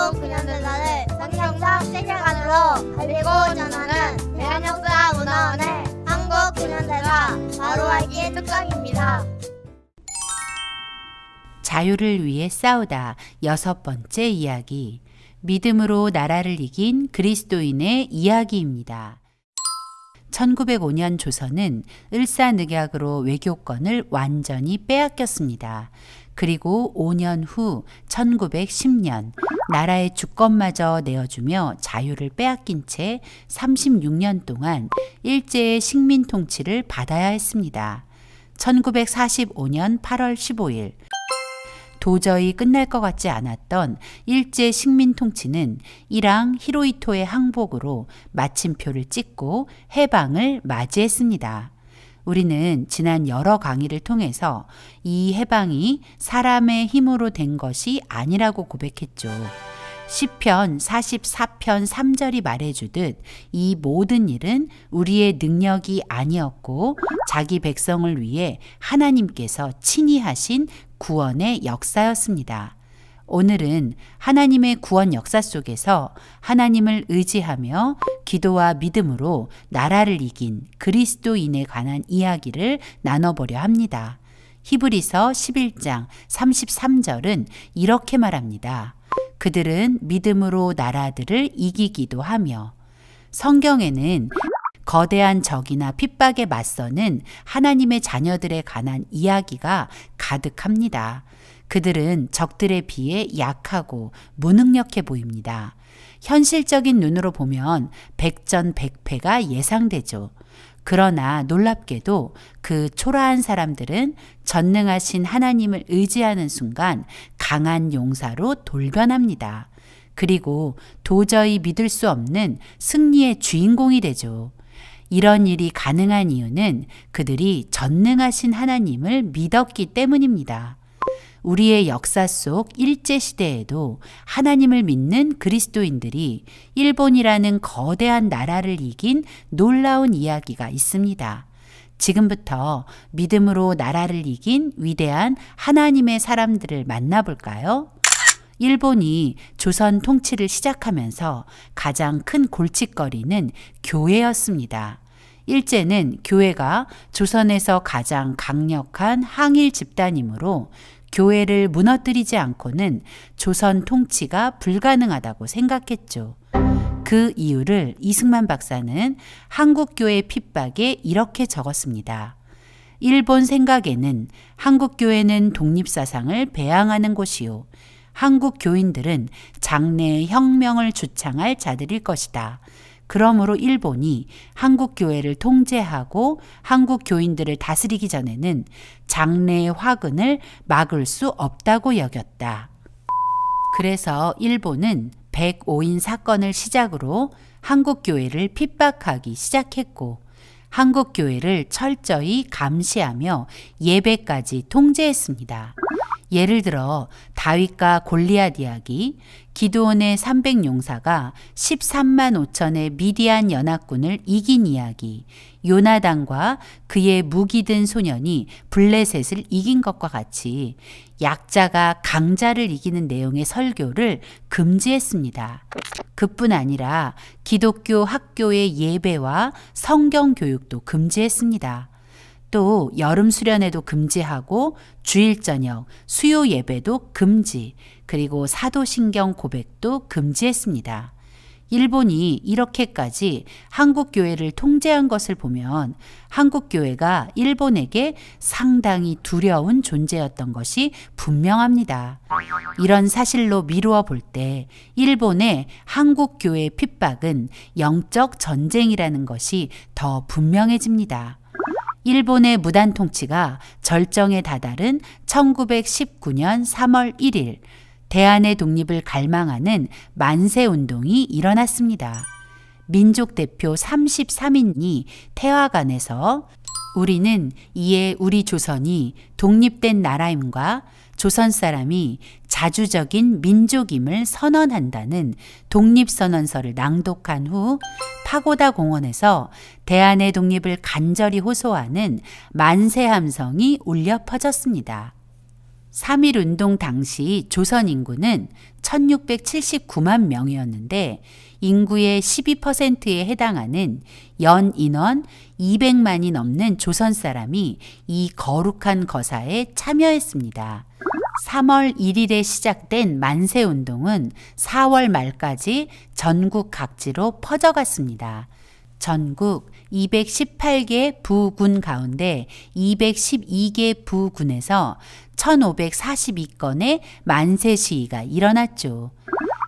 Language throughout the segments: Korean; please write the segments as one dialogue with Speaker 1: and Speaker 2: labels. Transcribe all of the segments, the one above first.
Speaker 1: 한국 근현대사를 성경적 세계관으로 알리고 전하는 대한역사문화원의 한국 근현대사 바로 알기 특강입니다.
Speaker 2: 자유를 위해 싸우다 6번째 이야기, 믿음으로 나라를 이긴 그리스도인의 이야기입니다. 1905년 조선은 을사늑약으로 외교권을 완전히 빼앗겼습니다. 그리고 5년 후 1910년 나라의 주권마저 내어주며 자유를 빼앗긴 채 36년 동안 일제의 식민 통치를 받아야 했습니다. 1945년 8월 15일 도저히 끝날 것 같지 않았던 일제 식민 통치는 일왕 히로히토의 항복으로 마침표를 찍고 해방을 맞이했습니다. 우리는 지난 여러 강의를 통해서 이 해방이 사람의 힘으로 된 것이 아니라고 고백했죠. 시편 44편 3절이 말해주듯 이 모든 일은 우리의 능력이 아니었고 자기 백성을 위해 하나님께서 친히 하신 구원의 역사였습니다. 오늘은 하나님의 구원 역사 속에서 하나님을 의지하며 기도와 믿음으로 나라를 이긴 그리스도인에 관한 이야기를 나눠보려 합니다. 히브리서 11장 33절은 이렇게 말합니다. 그들은 믿음으로 나라들을 이기기도 하며. 성경에는 거대한 적이나 핍박에 맞서는 하나님의 자녀들에 관한 이야기가 가득합니다. 그들은 적들에 비해 약하고 무능력해 보입니다. 현실적인 눈으로 보면 백전백패가 예상되죠. 그러나 놀랍게도 그 초라한 사람들은 전능하신 하나님을 의지하는 순간 강한 용사로 돌변합니다. 그리고 도저히 믿을 수 없는 승리의 주인공이 되죠. 이런 일이 가능한 이유는 그들이 전능하신 하나님을 믿었기 때문입니다. 우리의 역사 속 일제시대에도 하나님을 믿는 그리스도인들이 일본이라는 거대한 나라를 이긴 놀라운 이야기가 있습니다. 지금부터 믿음으로 나라를 이긴 위대한 하나님의 사람들을 만나볼까요? 일본이 조선 통치를 시작하면서 가장 큰 골칫거리는 교회였습니다. 일제는 교회가 조선에서 가장 강력한 항일 집단이므로 교회를 무너뜨리지 않고는 조선 통치가 불가능하다고 생각했죠. 그 이유를 이승만 박사는 한국교회 핍박에 이렇게 적었습니다. 일본 생각에는 한국교회는 독립사상을 배양하는 곳이요. 한국 교인들은 장래의 혁명을 주창할 자들일 것이다. 그러므로 일본이 한국 교회를 통제하고 한국 교인들을 다스리기 전에는 장래의 화근을 막을 수 없다고 여겼다. 그래서 일본은 105인 사건을 시작으로 한국 교회를 핍박하기 시작했고 한국 교회를 철저히 감시하며 예배까지 통제했습니다. 예를 들어 다윗과 골리앗 이야기, 기드온의 300용사가 13만 5천의 미디안 연합군을 이긴 이야기, 요나단과 그의 무기 든 소년이 블레셋을 이긴 것과 같이 약자가 강자를 이기는 내용의 설교를 금지했습니다. 그뿐 아니라 기독교 학교의 예배와 성경 교육도 금지했습니다. 또 여름 수련회도 금지하고 주일 저녁 수요 예배도 금지, 그리고 사도신경 고백도 금지했습니다. 일본이 이렇게까지 한국 교회를 통제한 것을 보면 한국 교회가 일본에게 상당히 두려운 존재였던 것이 분명합니다. 이런 사실로 미루어 볼 때 일본의 한국 교회의 핍박은 영적 전쟁이라는 것이 더 분명해집니다. 일본의 무단 통치가 절정에 다다른 1919년 3월 1일 대한의 독립을 갈망하는 만세운동이 일어났습니다. 민족 대표 33인이 태화관에서 우리는 이에 우리 조선이 독립된 나라임과 조선 사람이 자주적인 민족임을 선언한다는 독립선언서를 낭독한 후 파고다 공원에서 대한의 독립을 간절히 호소하는 만세 함성이 울려 퍼졌습니다. 3.1운동 당시 조선 인구는 1679만 명이었는데 인구의 12%에 해당하는 연 인원 200만이 넘는 조선 사람이 이 거룩한 거사에 참여했습니다. 3월 1일에 시작된 만세운동은 4월 말까지 전국 각지로 퍼져갔습니다. 전국 218개 부군 가운데 212개 부군에서 1542건의 만세 시위가 일어났죠.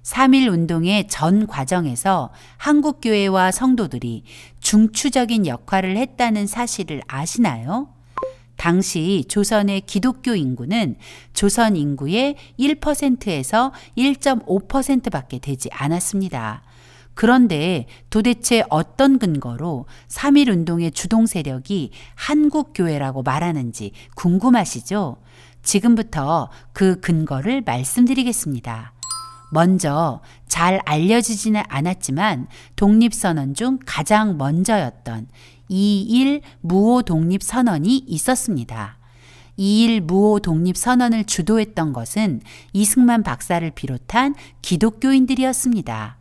Speaker 2: 3.1운동의 전 과정에서 한국교회와 성도들이 중추적인 역할을 했다는 사실을 아시나요? 당시 조선의 기독교 인구는 조선 인구의 1%에서 1.5%밖에 되지 않았습니다. 그런데 도대체 어떤 근거로 3.1운동의 주동 세력이 한국교회라고 말하는지 궁금하시죠? 지금부터 그 근거를 말씀드리겠습니다. 먼저 잘 알려지지는 않았지만 독립선언 중 가장 먼저였던 2.1 무호 독립선언이 있었습니다. 2.1 무호 독립선언을 주도했던 것은 이승만 박사를 비롯한 기독교인들이었습니다.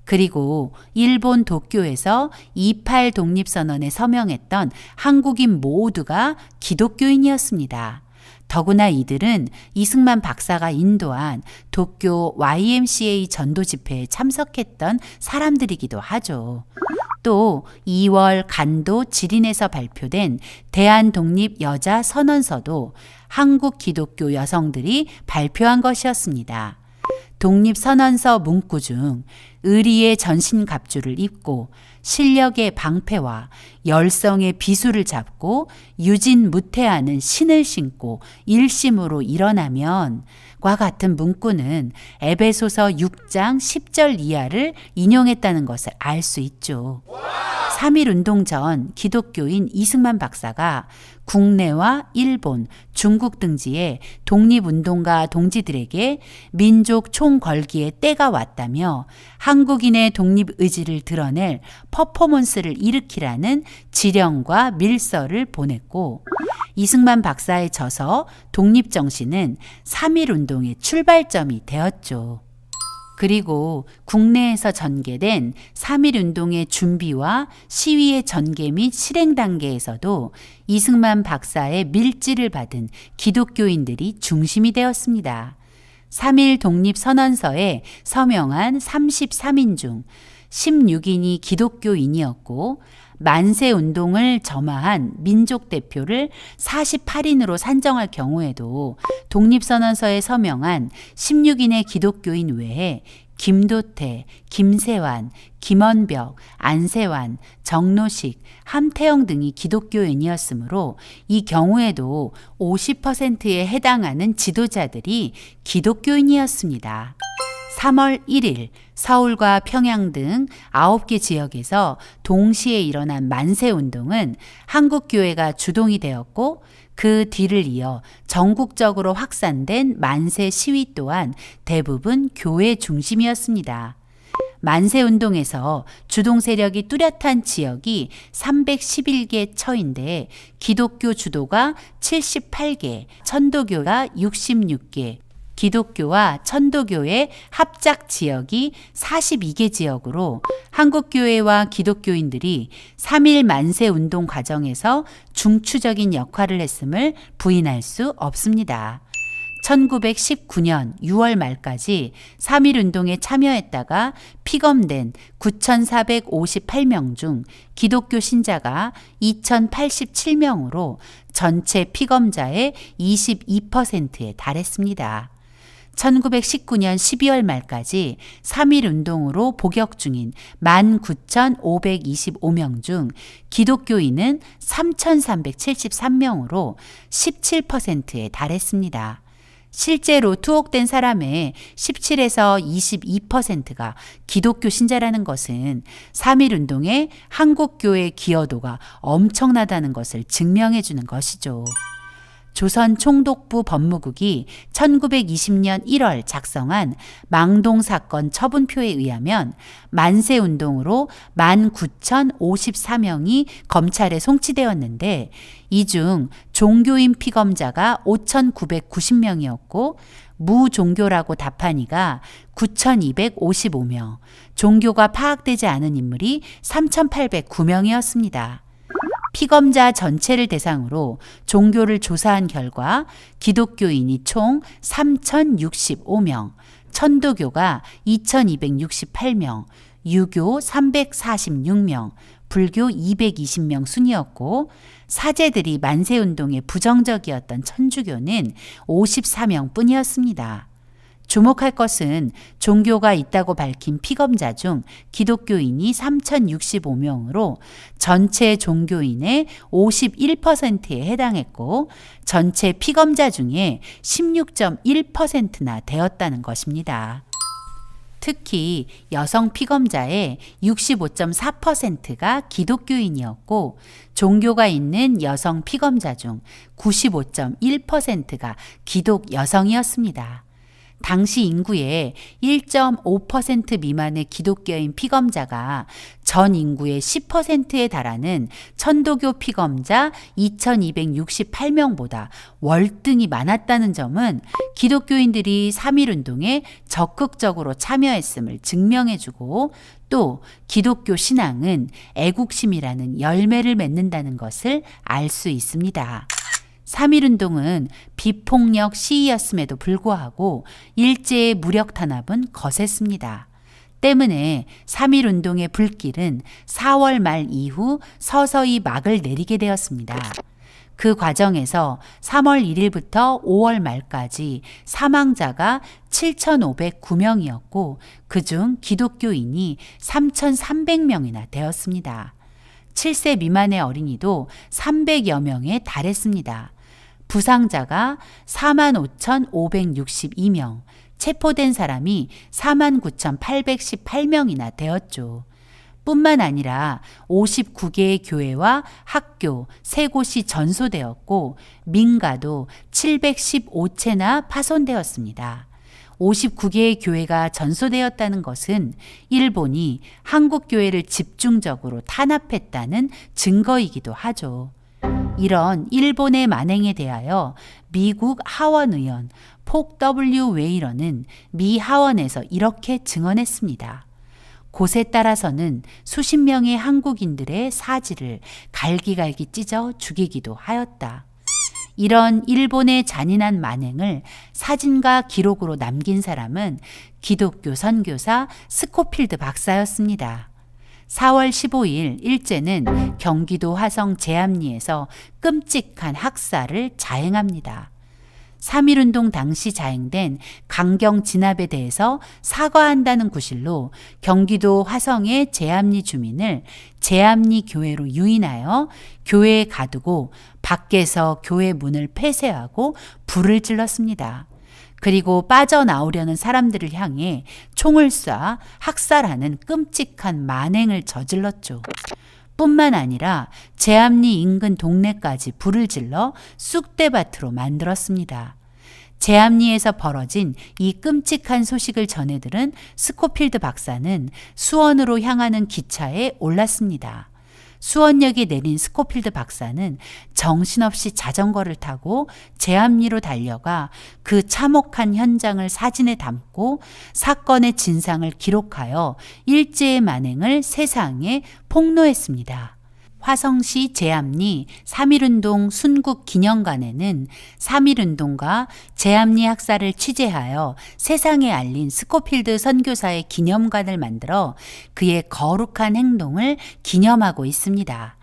Speaker 2: 그리고 일본 도쿄에서 2.8 독립선언에 서명했던 한국인 모두가 기독교인이었습니다. 더구나 이들은 이승만 박사가 인도한 도쿄 YMCA 전도 집회에 참석했던 사람들이기도 하죠. 또 2월 간도 지린에서 발표된 대한독립여자선언서도 한국 기독교 여성들이 발표한 것이었습니다. 독립선언서 문구 중 의리의 전신갑주를 입고 실력의 방패와 열성의 비수를 잡고 유진무퇴하는 신을 신고 일심으로 일어나면 과 같은 문구는 에베소서 6장 10절 이하를 인용했다는 것을 알 수 있죠. 3.1운동 전 기독교인 이승만 박사가 국내와 일본, 중국 등지의 독립운동가 동지들에게 민족 총걸기의 때가 왔다며 한국인의 독립의지를 드러낼 퍼포먼스를 일으키라는 지령과 밀서를 보냈고 이승만 박사의 저서 독립정신은 3.1운동의 출발점이 되었죠. 그리고 국내에서 전개된 3.1운동의 준비와 시위의 전개 및 실행 단계에서도 이승만 박사의 밀지를 받은 기독교인들이 중심이 되었습니다. 3.1 독립선언서에 서명한 33인 중 16인이 기독교인이었고 만세운동을 점화한 민족대표를 48인으로 산정할 경우에도 독립선언서에 서명한 16인의 기독교인 외에 김도태, 김세환, 김원벽, 안세환, 정노식, 함태영 등이 기독교인이었으므로 이 경우에도 50%에 해당하는 지도자들이 기독교인이었습니다. 3월 1일 서울과 평양 등 9개 지역에서 동시에 일어난 만세운동은 한국교회가 주동이 되었고 그 뒤를 이어 전국적으로 확산된 만세 시위 또한 대부분 교회 중심이었습니다. 만세운동에서 주동 세력이 뚜렷한 지역이 311개 처인데 기독교 주도가 78개, 천도교가 66개, 기독교와 천도교의 합작 지역이 42개 지역으로 한국교회와 기독교인들이 3.1 만세운동 과정에서 중추적인 역할을 했음을 부인할 수 없습니다. 1919년 6월 말까지 3.1운동에 참여했다가 피검된 9,458명 중 기독교 신자가 2,087명으로 전체 피검자의 22%에 달했습니다. 1919년 12월 말까지 3.1운동으로 복역 중인 19,525명 중 기독교인은 3,373명으로 17%에 달했습니다. 실제로 투옥된 사람의 17에서 22%가 기독교 신자라는 것은 3.1운동의 한국교회 기여도가 엄청나다는 것을 증명해 주는 것이죠. 조선 총독부 법무국이 1920년 1월 작성한 망동사건 처분표에 의하면 만세운동으로 19,054명이 검찰에 송치되었는데 이 중 종교인 피검자가 5,990명이었고 무종교라고 답한 이가 9,255명, 종교가 파악되지 않은 인물이 3,809명이었습니다. 피검자 전체를 대상으로 종교를 조사한 결과 기독교인이 총 3,065명, 천도교가 2,268명, 유교 346명, 불교 220명 순이었고 사제들이 만세운동에 부정적이었던 천주교는 54명 뿐이었습니다. 주목할 것은 종교가 있다고 밝힌 피검자 중 기독교인이 3,065명으로 전체 종교인의 51%에 해당했고 전체 피검자 중에 16.1%나 되었다는 것입니다. 특히 여성 피검자의 65.4%가 기독교인이었고 종교가 있는 여성 피검자 중 95.1%가 기독 여성이었습니다. 당시 인구의 1.5% 미만의 기독교인 피검자가 전 인구의 10%에 달하는 천도교 피검자 2,268명보다 월등히 많았다는 점은 기독교인들이 3.1운동에 적극적으로 참여했음을 증명해주고 또 기독교 신앙은 애국심이라는 열매를 맺는다는 것을 알 수 있습니다. 3.1운동은 비폭력 시위였음에도 불구하고 일제의 무력 탄압은 거셌습니다. 때문에 3.1운동의 불길은 4월 말 이후 서서히 막을 내리게 되었습니다. 그 과정에서 3월 1일부터 5월 말까지 사망자가 7,509명이었고 그중 기독교인이 3,300명이나 되었습니다. 7세 미만의 어린이도 300여 명에 달했습니다. 부상자가 45,562명, 체포된 사람이 49,818명이나 되었죠. 뿐만 아니라 59개의 교회와 학교 3곳이 전소되었고 민가도 715채나 파손되었습니다. 59개의 교회가 전소되었다는 것은 일본이 한국 교회를 집중적으로 탄압했다는 증거이기도 하죠. 이런 일본의 만행에 대하여 미국 하원 의원 폭 W 웨이러는 미 하원에서 이렇게 증언했습니다. 곳에 따라서는 수십 명의 한국인들의 사지를 갈기갈기 찢어 죽이기도 하였다. 이런 일본의 잔인한 만행을 사진과 기록으로 남긴 사람은 기독교 선교사 스코필드 박사였습니다. 4월 15일 일제는 경기도 화성 제암리에서 끔찍한 학살을 자행합니다. 3.1운동 당시 자행된 강경 진압에 대해서 사과한다는 구실로 경기도 화성의 제암리 주민을 제암리 교회로 유인하여 교회에 가두고 밖에서 교회 문을 폐쇄하고 불을 질렀습니다. 그리고 빠져나오려는 사람들을 향해 총을 쏴 학살하는 끔찍한 만행을 저질렀죠. 뿐만 아니라 제암리 인근 동네까지 불을 질러 쑥대밭으로 만들었습니다. 제암리에서 벌어진 이 끔찍한 소식을 전해들은 스코필드 박사는 수원으로 향하는 기차에 올랐습니다. 수원역에 내린 스코필드 박사는 정신없이 자전거를 타고 제암리로 달려가 그 참혹한 현장을 사진에 담고 사건의 진상을 기록하여 일제의 만행을 세상에 폭로했습니다. 화성시 제암리 3.1운동 순국기념관에는 3.1운동과 제암리 학살을 취재하여 세상에 알린 스코필드 선교사의 기념관을 만들어 그의 거룩한 행동을 기념하고 있습니다.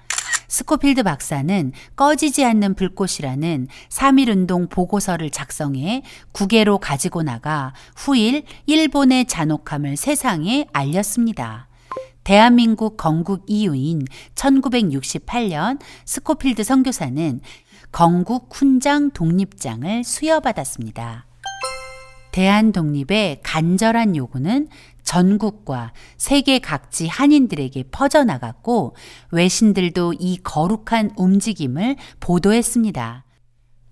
Speaker 2: 스코필드 박사는 꺼지지 않는 불꽃이라는 3.1운동 보고서를 작성해 국외로 가지고 나가 후일 일본의 잔혹함을 세상에 알렸습니다. 대한민국 건국 이후인 1968년 스코필드 선교사는 건국 훈장 독립장을 수여받았습니다. 대한 독립의 간절한 요구는 전국과 세계 각지 한인들에게 퍼져나갔고 외신들도 이 거룩한 움직임을 보도했습니다.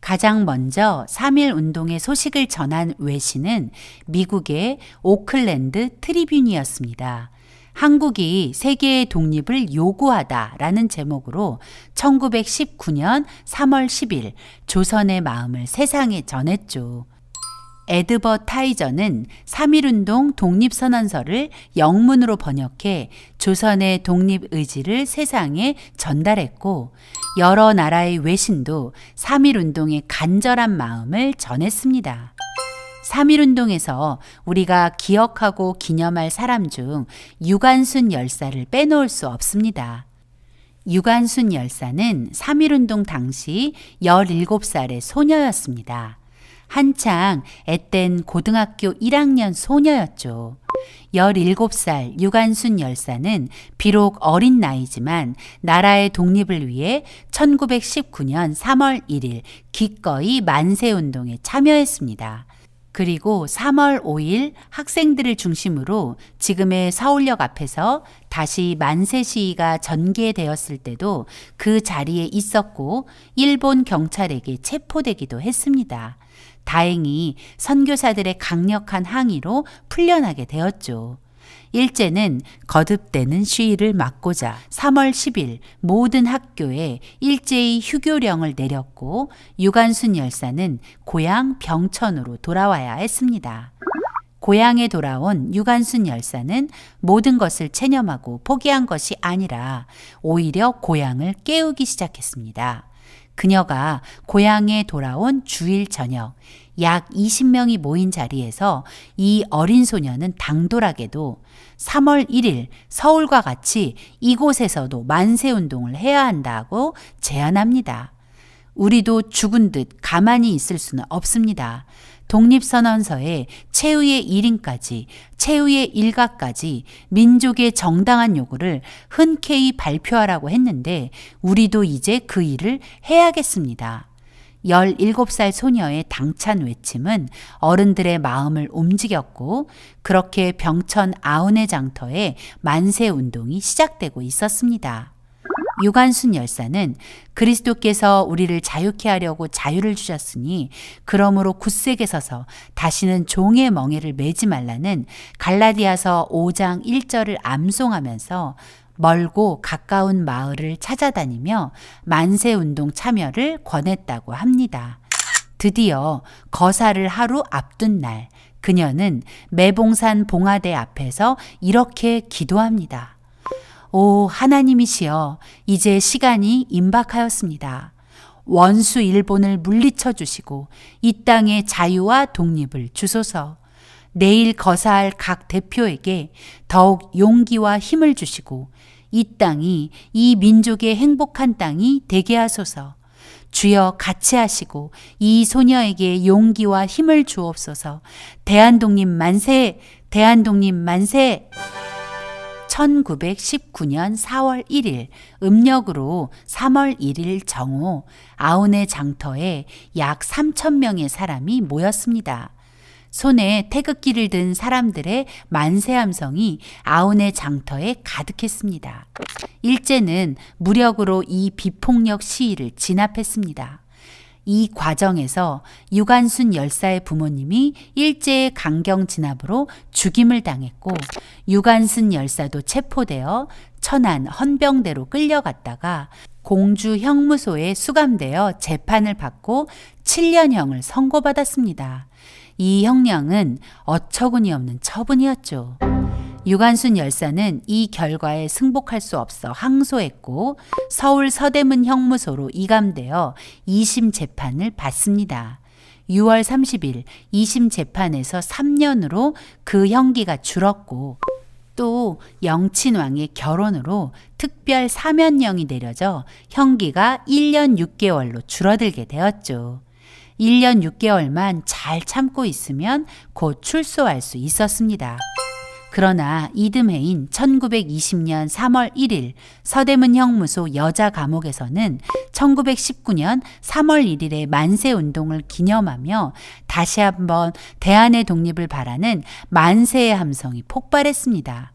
Speaker 2: 가장 먼저 3.1 운동의 소식을 전한 외신은 미국의 오클랜드 트리뷴이었습니다. 한국이 세계의 독립을 요구하다라는 제목으로 1919년 3월 10일 조선의 마음을 세상에 전했죠. 에드버타이저는 3.1운동 독립선언서를 영문으로 번역해 조선의 독립의지를 세상에 전달했고 여러 나라의 외신도 3.1운동의 간절한 마음을 전했습니다. 3.1운동에서 우리가 기억하고 기념할 사람 중 유관순 열사를 빼놓을 수 없습니다. 유관순 열사는 3.1운동 당시 17살의 소녀였습니다. 한창 앳된 고등학교 1학년 소녀였죠. 17살 유관순 열사는 비록 어린 나이지만 나라의 독립을 위해 1919년 3월 1일 기꺼이 만세운동에 참여했습니다. 그리고 3월 5일 학생들을 중심으로 지금의 서울역 앞에서 다시 만세 시위가 전개되었을 때도 그 자리에 있었고 일본 경찰에게 체포되기도 했습니다. 다행히 선교사들의 강력한 항의로 풀려나게 되었죠. 일제는 거듭되는 시위를 막고자 3월 10일 모든 학교에 일제히 휴교령을 내렸고 유관순 열사는 고향 병천으로 돌아와야 했습니다. 고향에 돌아온 유관순 열사는 모든 것을 체념하고 포기한 것이 아니라 오히려 고향을 깨우기 시작했습니다. 그녀가 고향에 돌아온 주일 저녁 약 20명이 모인 자리에서 이 어린 소녀는 당돌하게도 3월 1일 서울과 같이 이곳에서도 만세운동을 해야 한다고 제안합니다. 우리도 죽은 듯 가만히 있을 수는 없습니다. 독립선언서에 최후의 1인까지, 최후의 일가까지 민족의 정당한 요구를 흔쾌히 발표하라고 했는데 우리도 이제 그 일을 해야겠습니다. 17살 소녀의 당찬 외침은 어른들의 마음을 움직였고 그렇게 병천 아운의 장터에 만세운동이 시작되고 있었습니다. 유관순 열사는 그리스도께서 우리를 자유케 하려고 자유를 주셨으니 그러므로 굳세게 서서 다시는 종의 멍에를 매지 말라는 갈라디아서 5장 1절을 암송하면서 멀고 가까운 마을을 찾아다니며 만세운동 참여를 권했다고 합니다. 드디어 거사를 하루 앞둔 날 그녀는 매봉산 봉화대 앞에서 이렇게 기도합니다. 오 하나님이시여 이제 시간이 임박하였습니다. 원수 일본을 물리쳐 주시고 이 땅의 자유와 독립을 주소서. 내일 거사할 각 대표에게 더욱 용기와 힘을 주시고 이 땅이 이 민족의 행복한 땅이 되게 하소서. 주여 같이 하시고 이 소녀에게 용기와 힘을 주옵소서. 대한독립 만세! 대한독립 만세! 1919년 4월 1일 음력으로 3월 1일 정오 아운의 장터에 약 3,000명의 사람이 모였습니다. 손에 태극기를 든 사람들의 만세 함성이 아운의 장터에 가득했습니다. 일제는 무력으로 이 비폭력 시위를 진압했습니다. 이 과정에서 유관순 열사의 부모님이 일제의 강경 진압으로 죽임을 당했고 유관순 열사도 체포되어 천안 헌병대로 끌려갔다가 공주 형무소에 수감되어 재판을 받고 7년형을 선고받았습니다. 이 형량은 어처구니 없는 처분이었죠. 유관순 열사는 이 결과에 승복할 수 없어 항소했고 서울 서대문 형무소로 이감되어 2심 재판을 받습니다. 6월 30일 2심 재판에서 3년으로 그 형기가 줄었고 또 영친왕의 결혼으로 특별 사면령이 내려져 형기가 1년 6개월로 줄어들게 되었죠. 1년 6개월만 잘 참고 있으면 곧 출소할 수 있었습니다. 그러나 이듬해인 1920년 3월 1일 서대문 형무소 여자 감옥에서는 1919년 3월 1일의 만세운동을 기념하며 다시 한번 대한의 독립을 바라는 만세의 함성이 폭발했습니다.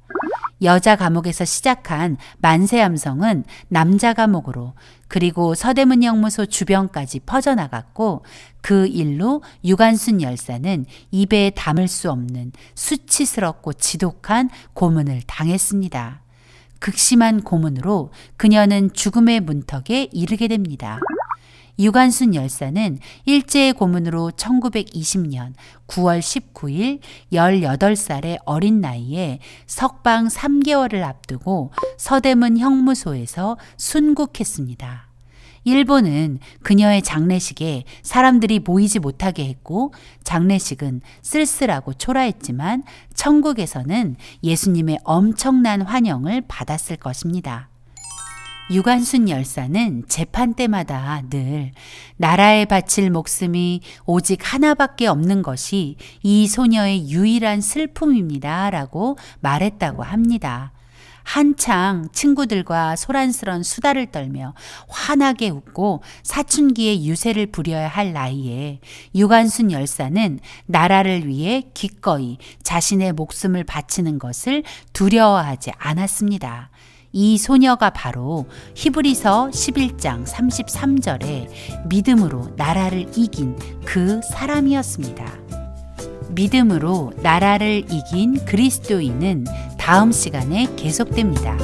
Speaker 2: 여자 감옥에서 시작한 만세 함성은 남자 감옥으로 그리고 서대문 형무소 주변까지 퍼져나갔고 그 일로 유관순 열사는 입에 담을 수 없는 수치스럽고 지독한 고문을 당했습니다. 극심한 고문으로 그녀는 죽음의 문턱에 이르게 됩니다. 유관순 열사는 일제의 고문으로 1920년 9월 19일 18살의 어린 나이에 석방 3개월을 앞두고 서대문 형무소에서 순국했습니다. 일본은 그녀의 장례식에 사람들이 모이지 못하게 했고 장례식은 쓸쓸하고 초라했지만 천국에서는 예수님의 엄청난 환영을 받았을 것입니다. 유관순 열사는 재판 때마다 늘 나라에 바칠 목숨이 오직 하나밖에 없는 것이 이 소녀의 유일한 슬픔입니다 라고 말했다고 합니다. 한창 친구들과 소란스런 수다를 떨며 환하게 웃고 사춘기에 유세를 부려야 할 나이에 유관순 열사는 나라를 위해 기꺼이 자신의 목숨을 바치는 것을 두려워하지 않았습니다. 이 소녀가 바로 히브리서 11장 33절에 믿음으로 나라를 이긴 그 사람이었습니다. 믿음으로 나라를 이긴 그리스도인은 다음 시간에 계속됩니다.